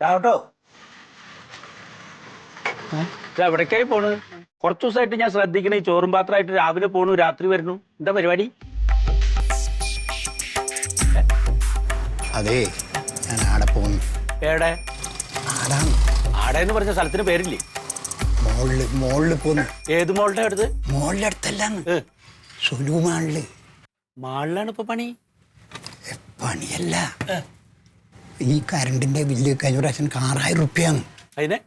കേട്ടോ എവിടേക്കായി പോണ്? കുറച്ചു ദിവസമായിട്ട് ഞാൻ ശ്രദ്ധിക്കണേ, ചോറും പാത്രമായിട്ട് രാവിലെ പോണു, രാത്രി വരുന്നു. എന്താ പരിപാടി? അതെ, ഞാൻ ആടെ പോന്നു. ഏടെ? ആടാണ്. ആടെന്ന് പറഞ്ഞ സ്ഥലത്തിന് പേരില്ലേ? മോളില് പോന്നു. ഏത് മോളുടെ അടുത്ത്? മോളിന്റെ അടുത്തല്ലാന്ന്, സുലു മാളില്. മാളിലാണ് ഇപ്പൊ പണി? പണിയല്ല, ഈ കറണ്ടിന്റെ ബില്ല് കഴിഞ്ഞ പ്രാവശ്യം 6000 റുപ്യാണ്. അതിനെ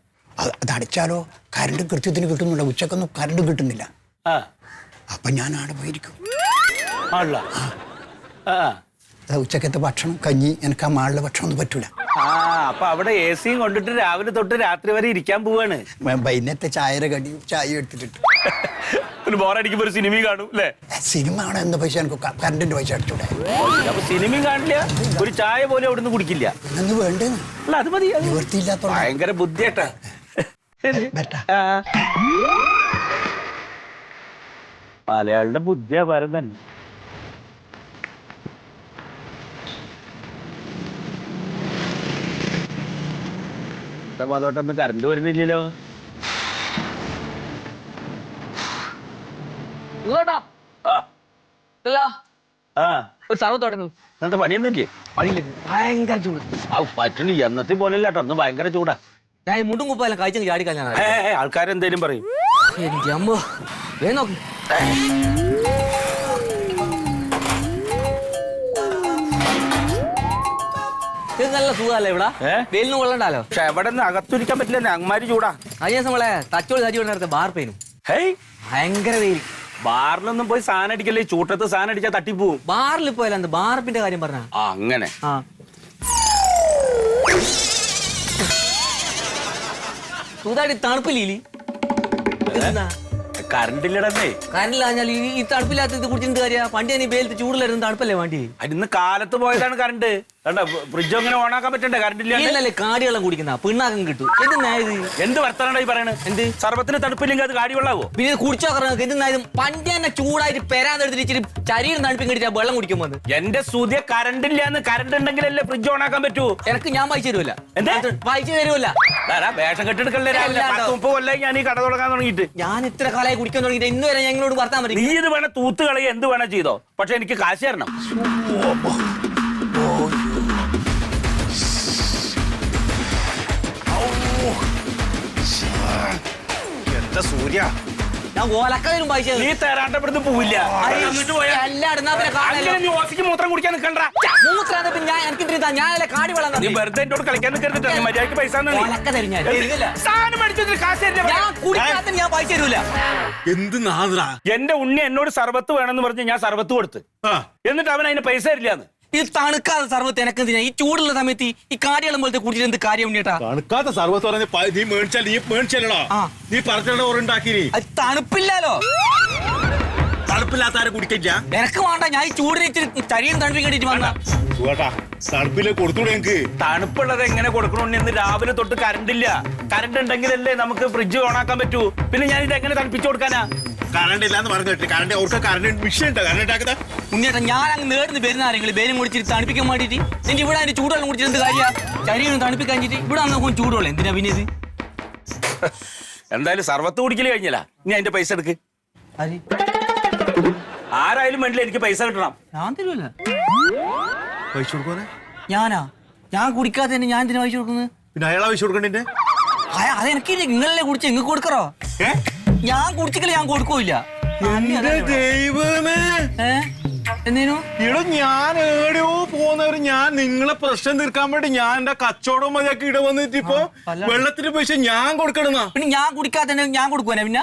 അതടിച്ചാലോ കറണ്ട് കൃത്യത്തിന് കിട്ടുന്നില്ല, ഉച്ചക്കൊന്നും കറണ്ട് കിട്ടുന്നില്ല. അപ്പൊ ഞാൻ ആടെ പോയിരിക്കും. ഉച്ചക്കത്തെ ഭക്ഷണം കഞ്ഞി, എനിക്ക് ആ മാളിലെ ഭക്ഷണം ഒന്നും പറ്റൂല. അപ്പൊ അവിടെ AC കൊണ്ടിട്ട് രാവിലെ തൊട്ട് രാത്രി വരെ ഇരിക്കാൻ പോവാണ്. വൈകുന്നേരത്തെ ചായയുടെ കടിയും ചായ എടുത്തിട്ട് ബോറടിക്കുമ്പോ ഒരു സിനിമയും കാണും അല്ലേ? സിനിമ ആണ് എന്ന പൈസ എനിക്ക് കറണ്ടിന്റെ പൈസ അടിച്ചൂടെ? അപ്പൊ സിനിമയും കാണില്ല, ഒരു ചായ പോലും അവിടുന്ന് കുടിക്കില്ല. ഇന്ന് വേണ്ടേ? അല്ല അത് മതി, നിവൃത്തിയില്ലാത്ത ഭയങ്കര ബുദ്ധിയാട്ടാ. മലയാളിയുടെ ബുദ്ധിയാ പരം തന്നെ. അതോട്ടൊന്നും കറണ്ട് വരുന്നില്ലല്ലോ. എന്താ പണിയൊന്നുമില്ലേ? ഭയങ്കര ചൂട്. പറ്റണി എന്നത്തെ പോലെയല്ല കേട്ടോ, ഒന്ന് ഭയങ്കര ചൂടാ. ഞാൻ മുണ്ടും കുപ്പായാലും കഴിച്ചു ചാടിക്കാൻ. ആൾക്കാരെന്തേലും പറയും. എനിക്ക് അമ്മ നോക്ക്. ഇത് നല്ല സുഖല്ലേ ഇവിടെ? വെയിലിന് കൊള്ളണ്ടാലോ. പക്ഷെ എവിടെ നിന്ന് അകത്തിരിക്കാൻ പറ്റില്ല, അങ്ങമാര് ചൂടാ. കഴിഞ്ഞ ദിവസം നമ്മളെ തച്ചോളി നേരത്തെ ബാർ പെയിനും ഭയങ്കര വെയിൽ. ബാറിലൊന്നും പോയി സാധനം അടിക്കല്ലേ, ചൂട്ടത്ത് സാധനം അടിച്ചാൽ തട്ടിപ്പോവും. ബാറിൽ പോയാലും എന്ത് ബാർപ്പിന്റെ കാര്യം പറഞ്ഞ അങ്ങനെ. തൂതാടി തണുപ്പില്ലേ? കറണ്ടില്ലടന്നേ. കറണ്ടില്ലാഞ്ഞാൽ ഈ തണുപ്പില്ലാത്ത ഇത് കുടിച്ചിട്ട് കാര്യ. പണ്ട് ഞാൻ ഈ വെയിലത്ത് ചൂടിലായിരുന്നു, തണുപ്പല്ലേ വേണ്ടി. ഇന്ന് കാലത്ത് പോയതാണ് കറണ്ട്. ഫ്രിഡ്ജ് അങ്ങനെ ഓണാക്കാൻ പറ്റണ്ടേ കറണ്ടില്ല? കാടിവെള്ളം കുടിക്കുന്ന പിണ്ണാക്കം കിട്ടും. എന്ത് വർത്താനാണ് ഈ പറയണത്? എന്ത് സർബത്തിന് തണുപ്പില്ലെങ്കിൽ അത് കാടിവെള്ളാവോ? പിന്നെ കുടിച്ചോ എന്തെന്നായാലും പണ്ട് തന്നെ ചൂടായിട്ട് പെരാന്നെടുത്തിട്ട് ശരീരം തണുപ്പിൽ കിട്ടിയാ വെള്ളം കുടിക്കുമ്പോ എന്റെ സൂര്യ കറണ്ടില്ലാന്ന്. കറണ്ട് ഉണ്ടെങ്കിലല്ലേ ഫ്രിഡ്ജ് ഓണാക്കാൻ പറ്റൂ. എനിക്ക് ഞാൻ പൈസ തരുമല്ല. പൈസ തരുമല്ല. വേഷം കെട്ടെടുക്കല്ലേ? 30 കൊല്ലം ഞാൻ ഈ കട തുടങ്ങാൻ തുടങ്ങിയിട്ട്. ഞാൻ ഇത്ര കാലമായി കുടിക്കാൻ തുടങ്ങിയിട്ട് ഇന്ന് വരെ ഞങ്ങളോട് വർത്താൻ പറ്റും. നീ ഇത് വേണം തൂത്ത് കളയ, എന്ത് വേണം ചെയ്തോ, പക്ഷെ എനിക്ക് കാശ് തരണം. എന്താ സൂര്യ, ഞാൻ ഓലക്കതിനും പൈസ നീ തരാണ്ടപ്പെടുത്ത് പോവില്ല. മൂത്രം കുടിക്കാൻ നിൽക്കണ്ട. ഞാനല്ലേ കാടി വെള്ളം നീ വെറുതെ എന്നോട് കളിക്കാൻ നിൽക്കരുത്. മര്യാദക്ക് പൈസ ഞാൻ പൈസ തരൂല. എന്ത് നാദ്രാ? എന്റെ ഉണ്ണി എന്നോട് സർബത്ത് വേണമെന്ന് പറഞ്ഞ് ഞാൻ സർബത്ത് കൊടുത്ത്, എന്നിട്ട് അവൻ അതിന് പൈസ തരില്ലാന്ന്. ഇത് തണുക്കാത്ത സർവത്ത് എനക്കെന്തിനാ? ഈ ചൂടുള്ള സമയത്ത് ഈ കാടിവെള്ളം പോലത്തെ കുടിച്ചിട്ട് എന്ത് കാര്യം ഉണ്ണിട്ടാ? തണുക്കാത്ത സർവത്ത് പറഞ്ഞ നീ മേടിച്ചല്ലോ. നീ പറഞ്ഞോ ഉണ്ടാക്കി. അത് തണുപ്പില്ലാലോ. തണുപ്പില്ലാത്ത ആരെ കുടിക്കില്ല. എനക്ക് വേണ്ട, ഞാൻ ഈ ചൂടിന് ഇച്ചിരി ശരീരം തണുപ്പിക്കേണ്ടിട്ട് വന്ന. തണുപ്പില് കൊടുത്തൂടെ എനിക്ക്? തണുപ്പുള്ളത് എങ്ങനെ കൊടുക്കണമെന്ന് ഇന്ന് രാവിലെ തൊട്ട് കറണ്ട് ഇല്ല. കറണ്ട് ഉണ്ടെങ്കിലല്ലേ നമുക്ക് ഫ്രിഡ്ജ് ഓണാക്കാൻ പറ്റൂ. പിന്നെ ഞാൻ ഇത് എങ്ങനെ തണുപ്പിച്ചു കൊടുക്കാനാ? കറണ്ട് ഇല്ലാന്ന് പറഞ്ഞിട്ട് കറണ്ട് മിഷൻ ഉണ്ടോ കറണ്ട് ഉണ്ടാക്കുന്ന? ഉണ്ണിയേട്ടാ, ഞാൻ അങ്ങ് നേടുന്ന വരുന്ന ആരെങ്കിലും ബേലും കുടിച്ചിട്ട് തണുപ്പിക്കാൻ വേണ്ടിട്ട് എനിക്ക് ഇവിടെ അതിന്റെ ചൂടുവെള്ളം കുടിച്ചിട്ട് എന്ത് കാര്യ? ശരീരം തണുപ്പിക്കാൻ ഇവിടെ അങ്ങ് ചൂടുവെള്ളം എന്തിനാ പിന്നെ ഇത്? എന്തായാലും സർവത്ത് കുടിക്കല് കഴിഞ്ഞല്ല. നീ അതിന്റെ പൈസ എടുക്ക്. ആരായാലും വേണ്ടില്ല, എനിക്ക് പൈസ കിട്ടണം. ഞാൻ തരുമല്ല. പൈസ കൊടുക്കാനെ ഞാൻ കുടിക്കാതെ തന്നെ ഞാൻ എന്തിനാ പൈസ കൊടുക്കുന്നത്? പിന്നെ അയാളെ പൈസ കൊടുക്കണ്ടേ? അതെനിക്ക് നിങ്ങളല്ലേ കുടിച്ച് നിങ്ങൾക്ക് കൊടുക്കറോ? ഞാൻ കുടിച്ചില്ല, ഞാൻ കൊടുക്കൂല. ദൈവമേ, എന്തേനു ഇവിടെ ഞാൻ എവിടെയോ പോകുന്നവര് ഞാൻ നിങ്ങളെ പ്രശ്നം തീർക്കാൻ വേണ്ടി ഞാൻ എന്റെ കച്ചവടം മതിയാക്കി ഇട വന്നിട്ട് ഇപ്പൊ വെള്ളത്തിന് പൈസ ഞാൻ കൊടുക്കണെന്നാ? പിന്നെ ഞാൻ കുടിക്കാതെ ഞാൻ കൊടുക്കുവാനാ? പിന്നെ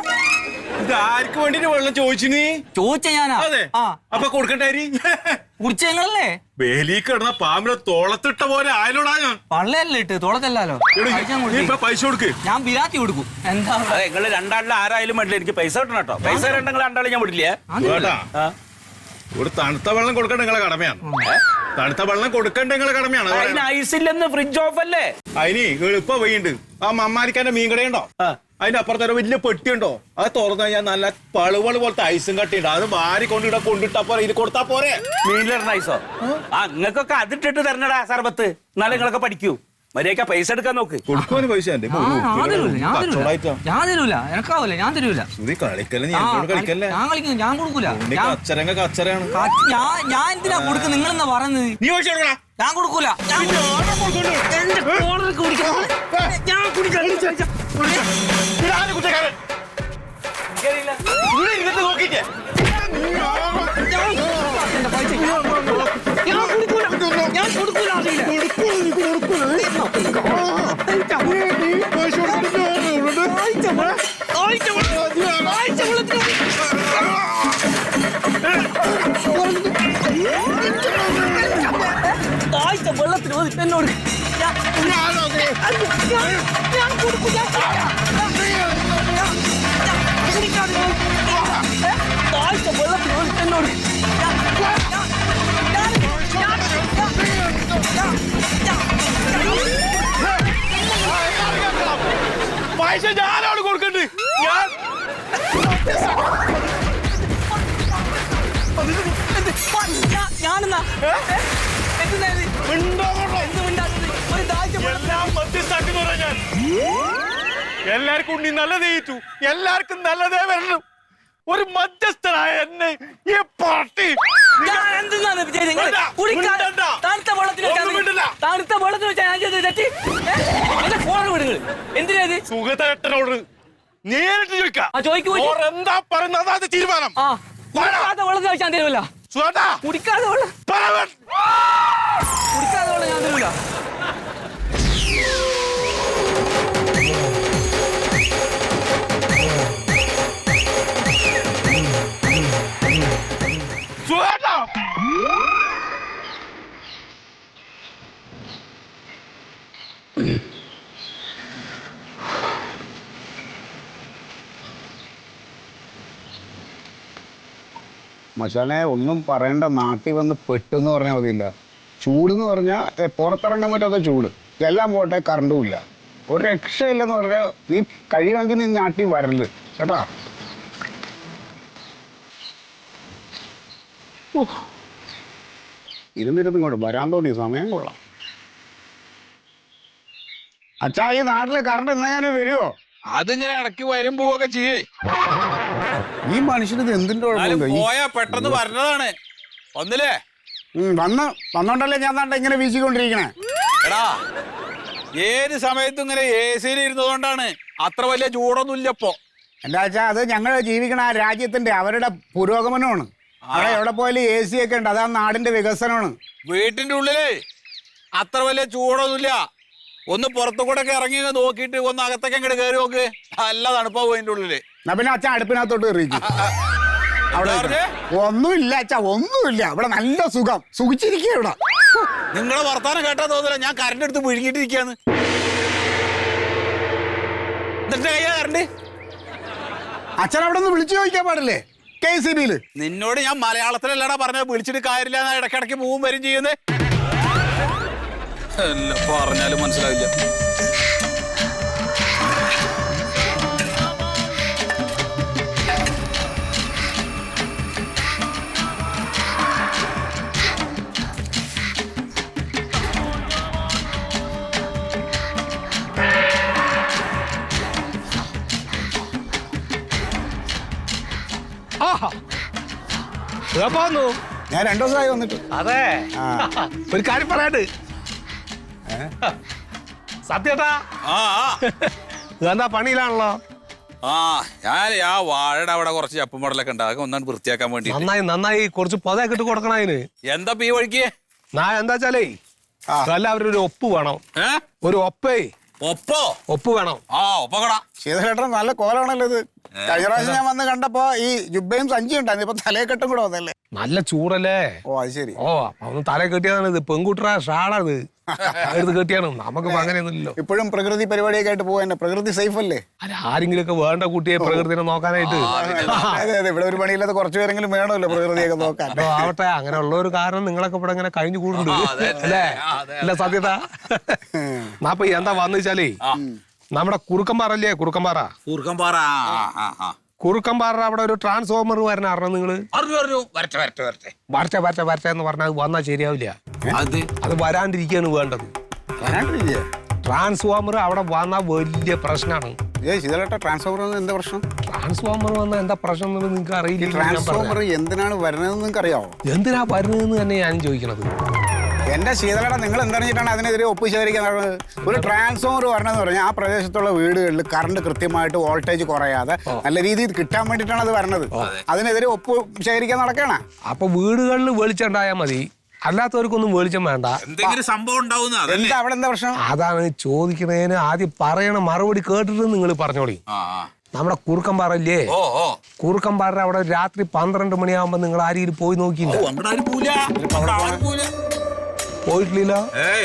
ഇത് ആർക്ക് വേണ്ടിട്ട് വെള്ളം ചോദിച്ചിനി? ചോദിച്ച ഞാനാ. അതെ, അപ്പൊ കൊടുക്കണ്ടായി. കുടിച്ച ഞങ്ങളല്ലേ? വേലി കിടന്ന പാമ്പിനെ തോളത്തിട്ട പോലെ ആയാലോടാ ഞാൻ. പള്ളയല്ലേ ഇട്ട് തോളത്തല്ലോ. പൈസ കൊടുക്ക്. ഞാൻ ബിരാത്തി കൊടുക്കും. എന്താ നിങ്ങള് രണ്ടാളിൽ ആരായാലും വേണ്ടില്ല, എനിക്ക് പൈസ കിട്ടണം കേട്ടോ. പൈസ രണ്ടെങ്കിൽ രണ്ടാളും ഞാൻ വിടില്ലേ. ഒരു തണുത്ത വെള്ളം കൊടുക്കേണ്ട നിങ്ങളെ കടമയാണ്. തണുത്ത വെള്ളം കൊടുക്കേണ്ട നിങ്ങളെ കടമയാണ്. അതിന് ഐസില്ലെന്ന് ഫ്രിഡ്ജ് ഓഫ് അല്ലേ? അതിന് എളുപ്പ വഴിയുണ്ട്. ആ മമ്മാരിക്കാന്റെ മീൻ കടയുണ്ടോ, അതിന്റെ അപ്പുറത്തെ വലിയ പെട്ടിയുണ്ടോ, അത് തുറന്നു കഴിഞ്ഞാൽ നല്ല പളുവള് പോലത്തെ ഐസും കട്ടിയുണ്ട്. അത് വാരി കൊണ്ടിട്ടാ പോരെ, ഇത് കൊടുത്താ പോരെ. മീനിലിടുന്ന ഐസോ? നിങ്ങൾക്കൊക്കെ അതിട്ടിട്ട് തരണടാ സർബത്ത്, എന്നാലും നിങ്ങളൊക്കെ പഠിക്കൂ. മര്യാദ പൈസ എടുക്കാൻ നോക്ക്. കൊടുക്കുവാന് പൈസ എന്റെ ഞാൻ തരൂല എനക്കാവൂല ഞാൻ തരൂല കളിക്കല്ലേ നീ എന്നോട് കളിക്കല്ലേ ഞാൻ കളിക്കുന്നു ഞാൻ കൊടുക്കൂല കച്ചരങ്ങ കച്ചറയാണ് ഞാൻ എന്തിനാ കൊടുക്കുന്നത് നിങ്ങൾ എന്നാ പറയുന്നത് നീ പൈസ കൊടുക്കടാ ഞാൻ കൊടുക്കൂല നോക്കിട്ടേ ഞാൻ കൊടുക്കൂല വെള്ളത്തിന് എന്നോട് വെള്ളത്തിന് എന്നോട് പൈസ ഞാനാണ് കൊടുക്കണ്ട് ഞാനെന്നാ എല്ലാം മധ്യസ്ഥാക്കി ഞാൻ എല്ലാവർക്കും ഉണ്ണി നല്ലതേ ഏറ്റു എല്ലാവർക്കും നല്ലതേ വരണം ഒരു മധ്യസ്ഥനായ എന്നെ ഈ പാർട്ടി തണുത്ത വെള്ളത്തിൽ വെച്ചാൽ ഞാൻ ചെയ്ത് തെറ്റി ഫോൺ വിടുകൾ എന്തിനാ സുഖത്തേട്ടനോട് നേരിട്ട് ചോദിക്കാം എന്താ പറയുന്നത് അത് തീരുമാനം വെള്ളത്തിൽ വെച്ചാൽ തരുമല്ല കുടിക്കാതെ വെള്ളം കുടിക്കാതെ വെള്ളം ഞാൻ തരൂല മച്ചാനെ ഒന്നും പറയണ്ട, നാട്ടിൽ വന്ന് പെട്ടെന്ന് പറഞ്ഞാൽ മതിയില്ല. ചൂടെന്ന് പറഞ്ഞാൽ പുറത്തിറങ്ങാൻ പറ്റാത്ത ചൂട്, എല്ലാം പോട്ടെ, കറണ്ടും ഇല്ല, ഒരു രക്ഷയില്ലെന്ന് പറഞ്ഞാൽ നീ കഴിയുമെങ്കിൽ നീ നാട്ടിൽ വരരുത് കേട്ടാ. ഇരുന്നിരുന്ന് ഇങ്ങോട്ട് വരാൻ തോന്നി, സമയം കൊള്ളാം. അച്ഛാ ഈ നാട്ടില് കറണ്ട് എന്നാലും വരുമോ? അതിങ്ങനെ ഇടയ്ക്ക് വരും പോവൊക്കെ ചെയ്യേ. ഈ മനുഷ്യന് ഇത് എന്തിന്റെ പോയാ പെട്ടെന്ന് പറഞ്ഞതാണ് ഒന്നില്ലേ. വന്നോണ്ടല്ലേ ഞാൻ ഇങ്ങനെ വീശിക്കൊണ്ടിരിക്കണേ. എടാ ഏത് സമയത്തും ഇങ്ങനെ AC-യിൽ ഇരുന്നതുകൊണ്ടാണ് അത്ര വലിയ ചൂടൊന്നും ഇല്ലപ്പോ. എന്താ വെച്ചാ അത് ഞങ്ങൾ ജീവിക്കണ ആ രാജ്യത്തിന്റെ അവരുടെ പുരോഗമനമാണ്. അവിടെ എവിടെ പോയാലും AC ഒക്കെ ഉണ്ട്, അതാ നാടിന്റെ വികസനമാണ്. വീട്ടിന്റെ ഉള്ളില് അത്ര വലിയ ചൂടൊന്നുമില്ല. ഒന്ന് പുറത്തു കൂടെ ഒക്കെ ഇറങ്ങി നോക്കിയിട്ട് ഒന്ന് അകത്തൊക്കെ അങ്ങോട്ട് കയറി നോക്ക്, നല്ല തണുപ്പാ വീടിന്റെ ഉള്ളില്. എന്നാ പിന്നെ അച്ഛൻ അടുപ്പിനകത്തോട്ട് കയറിയിരിക്കും. അവിടെ ഒന്നുമില്ല അച്ഛാ, ഒന്നുമില്ല, ഇവിടെ നല്ല സുഖം, സുഖിച്ചിരിക്കുക ഇവിടെ. നിങ്ങളെ വർത്താനം കേട്ടാ തോന്നില്ല ഞാൻ കറണ്ട് എടുത്ത് വിഴുങ്ങിട്ടിരിക്കാന്ന്. എന്നിട്ട് കയ്യാ കറണ്ട് അച്ഛൻ അവിടെ ഒന്ന് വിളിച്ചു ചോദിക്കാൻ പാടില്ലേ KCB-യില്? നിന്നോട് ഞാൻ മലയാളത്തിലല്ലടാ പറഞ്ഞ, വിളിച്ചിട്ട് കാര്യമില്ല, ഇടയ്ക്കിടയ്ക്ക് പോവും വരും ചെയ്യുന്നേ. പറഞ്ഞാലും മനസ്സിലാവില്ല. ഞാൻ 2 ദിവസമായി വന്നിട്ട്. അതെ, ഒരു കാര്യം പറയാണ്ട് സത്യേട്ടാ, എന്താ പണിയിലാണല്ലോ. ഞാൻ ആ വാഴയുടെ അവിടെ കുറച്ച് ചപ്പും പടലൊക്കെ ഉണ്ട്, അതൊക്കെ ഒന്നാണ് വൃത്തിയാക്കാൻ വേണ്ടി. നന്നായി കുറച്ച് പൊതയൊക്കെ ഇട്ട് കൊടുക്കണം അതിന്. എന്താ ഈ വഴിക്ക് എന്താ വെച്ചാലേ എല്ലാവരും ഒരു ഒപ്പ് വേണം. ഒരു ഒപ്പ് വേണം. ഒപ്പക്കടാ ശീതളേട്ടൻ നല്ല കോലാണല്ലോ ഇത്. കഴിഞ്ഞ പ്രാവശ്യം ഞാൻ വന്ന് കണ്ടപ്പോ ഈ ജുബയും സഞ്ചി ഉണ്ടായിരുന്നു, ഇപ്പൊ തലയെക്കെട്ടും കൂടെ വന്നല്ലേ. നല്ല ചൂടല്ലേ. ഓ അത് ശരി. അപ്പൊ ഒന്ന് തല കെട്ടിയതാണ് ഇത്. പെൺകുട്ടിയുടെ ഷാളാണ് എടുത്ത് കെട്ടിയാണ്. നമുക്ക് അങ്ങനെയൊന്നുമില്ലല്ലോ. ഇപ്പോഴും പ്രകൃതി പരിപാടിയൊക്കെ ആയിട്ട് പോവാ, പ്രകൃതി സേഫ് അല്ലേ? അല്ല, ആരെങ്കിലും ഒക്കെ വേണ്ട കുട്ടിയെ പ്രകൃതിനെ നോക്കാനായിട്ട്. അതെ അതെ, ഇവിടെ ഒരു പണിയില്ലാതെ കുറച്ചു പേരെങ്കിലും വേണമല്ലോ പ്രകൃതിയൊക്കെ നോക്കാൻ. ആവട്ടെ, അങ്ങനെയുള്ള ഒരു കാരണം നിങ്ങളൊക്കെ ഇവിടെ ഇങ്ങനെ കഴിഞ്ഞു കൂടുന്നുണ്ട് അല്ലേ? ഇല്ല സത്യത. അപ്പൊ എന്താ വന്നു വെച്ചാലേ, നമ്മുടെ കുറുക്കമ്പാറല്ലേ, കുറുക്കമ്പാറ അവിടെ ഒരു ട്രാൻസ്ഫോമർ വരണ അറിഞ്ഞു നിങ്ങള്? വരട്ടെ എന്ന് പറഞ്ഞാൽ അത് വന്നാൽ ശരിയാവില്ല. അത് വരാണ്ടിരിക്കുകയാണ് വേണ്ടത്. ട്രാൻസ്ഫോമർ അവിടെ വന്നാൽ വലിയ പ്രശ്നമാണ്. ശീതളേട്ട ട്രാൻസ്ഫോമർ എന്താ പ്രശ്നം? ട്രാൻസ്ഫോമർ വന്നാൽ എന്താ പ്രശ്നം എന്നുള്ളത് നിങ്ങൾക്ക് അറിയില്ല. ട്രാൻസ്ഫോമർ എന്തിനാണ് വരുന്നതെന്ന് നിങ്ങൾക്ക് അറിയാവോ? എന്തിനാ വരുന്നതെന്ന് തന്നെ ഞാനും ചോദിക്കണത്. എന്റെ ശീതളേട്ട നിങ്ങൾ എന്തറിഞ്ഞിട്ടാണ് അതിനെതിരെ ഒപ്പ് ശേഖരിക്കാൻ നടന്നത്? ഒരു ട്രാൻസ്ഫോമർ വരണമെന്ന് പറഞ്ഞാൽ ആ പ്രദേശത്തുള്ള വീടുകളിൽ കറണ്ട് കൃത്യമായിട്ട് വോൾട്ടേജ് കുറയാതെ നല്ല രീതിയിൽ കിട്ടാൻ വേണ്ടിയിട്ടാണ് അത് വരണത്. അതിനെതിരെ ഒപ്പ് ശേഖരിക്കാൻ നടക്കണ. അപ്പൊ വീടുകളിൽ വെളിച്ചം ഉണ്ടായാൽ മതി, അല്ലാത്തവർക്കൊന്നും വെളിച്ചം വേണ്ട. എന്തെങ്കിലും സംഭവം ഉണ്ടാവുന്ന എന്താ അവിടെ എന്താ പ്രശ്നം? അതാണ് ചോദിക്കണേന് ആദ്യം പറയണ മറുപടി കേട്ടിട്ട് നിങ്ങൾ പറഞ്ഞോളി. നമ്മുടെ കുറുക്കമ്പാറ ഇല്ലേ, കുറുക്കമ്പാറ അവിടെ രാത്രി 12 മണിയാകുമ്പോ നിങ്ങൾ ആരെയും പോയി നോക്കിയില്ല? പോയിട്ടില്ല.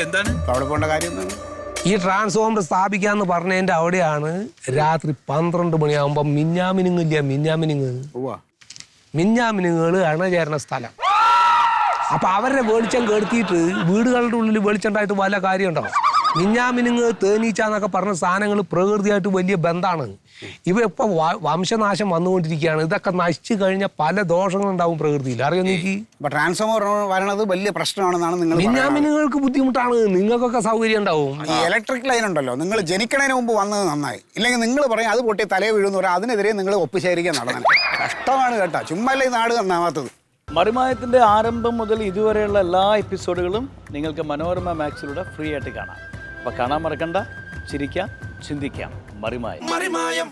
എന്താണ് അവിടെ പോകേണ്ട കാര്യം എന്താണ്? ഈ ട്രാൻസ്ഫോമർ സ്ഥാപിക്കാന്ന് പറഞ്ഞതിന്റെ അവിടെയാണ് രാത്രി 12 മണിയാകുമ്പോ മിന്നാമിനുങ്ങില്ല, മിന്നാമിനുങ്ങൾ അണചേരണ സ്ഥലം. അപ്പൊ അവരുടെ വെളിച്ചം കെടുത്തിയിട്ട് വീടുകളുടെ ഉള്ളിൽ വെളിച്ചം ഉണ്ടായിട്ട് വല്ല കാര്യമുണ്ടോ? മിന്നാമിനുങ്ങ് തേനീച്ച എന്നൊക്കെ പറഞ്ഞ സാധനങ്ങൾ പ്രകൃതിയായിട്ട് വലിയ ബന്ധമാണ്. ഇവ ഇപ്പൊ വംശനാശം വന്നുകൊണ്ടിരിക്കുകയാണ്. ഇതൊക്കെ നശിച്ചു കഴിഞ്ഞാൽ പല ദോഷങ്ങളുണ്ടാവും പ്രകൃതിയിൽ, അറിയോ നീക്ക്? ട്രാൻസ്ഫോമർ വരണത് വലിയ പ്രശ്നമാണെന്നാണ് നിങ്ങൾ. മിന്നാമിനുങ്ങൾക്ക് ബുദ്ധിമുട്ടാണ്, നിങ്ങൾക്കൊക്കെ സൗകര്യം ഉണ്ടാവും. ഈ ഇലക്ട്രിക് ലൈൻ ഉണ്ടല്ലോ, നിങ്ങൾ ജനിക്കണതിന് മുമ്പ് വന്നത് നന്നായി. ഇല്ലെങ്കിൽ നിങ്ങൾ പറയും അത് പൊട്ടി തലയെ വീഴുന്നു പറയാം, അതിനെതിരെ നിങ്ങൾ ഒപ്പ് ശേഖരിക്കാൻ നടന്നത് കഷ്ടമാണ് കേട്ടോ. ചുമ്മാ ഈ നാട് നന്നാവാത്തത്. മറിമായത്തിൻ്റെ ആരംഭം മുതൽ ഇതുവരെയുള്ള എല്ലാ എപ്പിസോഡുകളും നിങ്ങൾക്ക് മനോരമ മാക്സിലൂടെ ഫ്രീ ആയിട്ട് കാണാം. അപ്പോൾ കാണാൻ മറക്കണ്ട. ചിരിക്കാം, ചിന്തിക്കാം. മറിമായം.